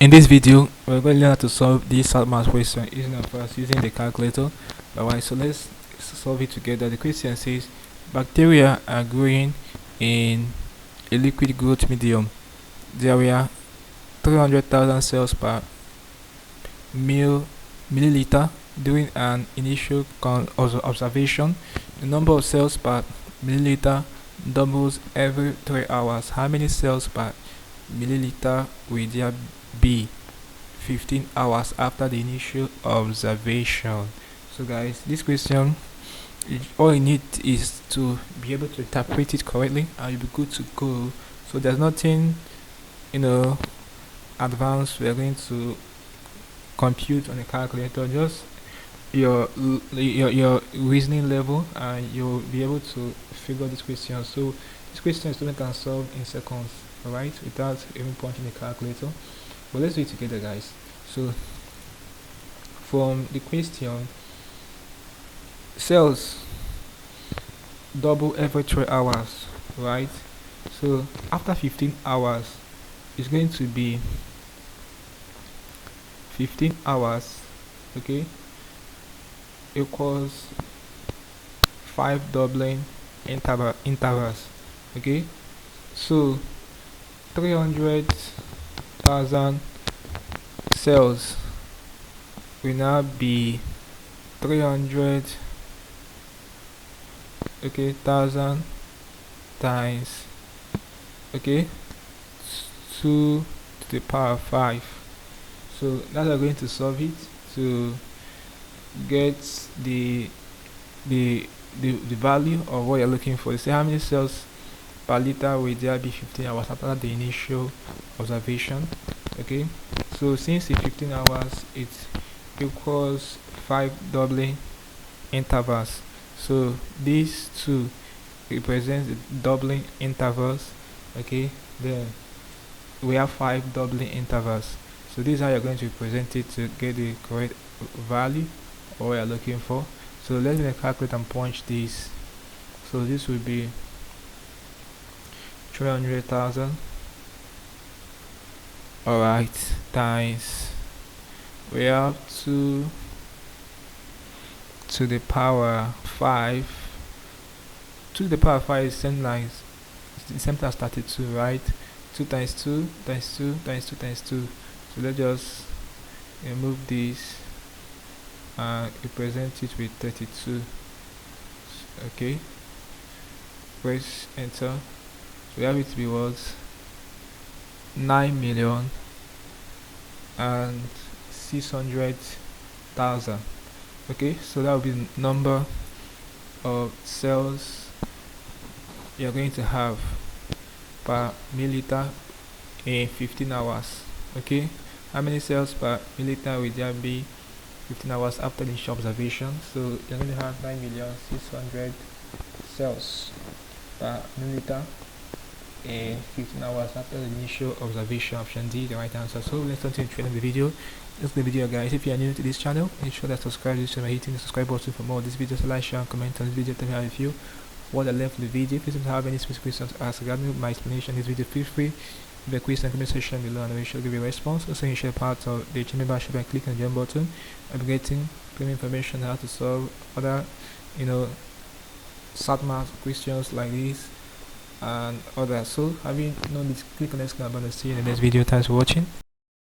In this video, we're going to learn how to solve this math question using the calculator. Alright, so let's solve it together. The question says bacteria are growing in a liquid growth medium. There were 300,000 cells per milliliter during an initial observation. The number of cells per milliliter doubles every 3 hours. How many cells per milliliter will there be 15 hours after the initial observation? So guys, this question, all you need is to be able to interpret it correctly and you'll be good to go. So there's nothing advanced we're going to compute on a calculator, just your reasoning level, and you'll be able to figure this question. So this question student can solve in seconds, alright, without even punching the calculator. But let's do it together, guys. So from the question, cells double every 3 hours, right? So after 15 hours it's going to be 15 hours, okay, equals 5 doubling intervals, okay. So 300,000 cells will now be 300 thousand times 2 to the power 5. So now we're going to solve it to get the value of what you're looking for. You see how many cells per liter will there be 15 hours after the initial observation. Okay, so since it's 15 hours, it equals 5 doubling intervals. So these two represent the doubling intervals. Okay, then we have 5 doubling intervals. So this is how you're going to present it to get the correct value of what you're looking for. So let's calculate and punch this. So this will be 300,000, alright, times, we have 2 to the power 5. 2 to the power 5 is same as 32, right? 2 times 2 times 2 times 2 times 2. So let's just remove this and represent it with 32. Okay, press enter. So we have it to be what? 9,600,000. Okay, so that will be the number of cells you're going to have per milliliter in 15 hours. Okay, how many cells per milliliter will there be 15 hours after the initial observation? So you're going to have 9,600,000 cells per milliliter in 15 hours after the initial observation. Option D, the right answer. So let's continue to the video. That's the video, guys. If you are new to this channel, make sure that subscribe to this channel by hitting the subscribe button for more of these videos. So like, share, and comment on this video. Tell me how you feel, what I left of the video. If you have any specific questions to ask regarding my explanation in this video, feel free to leave a question in the comment section below and I will sure give you a response. Also, you share part of the channel membership by clicking on the join button. I'll be getting premium information on how to solve other math questions like this and others. So having known this, click on the next button and see you in the next video. Thanks for watching.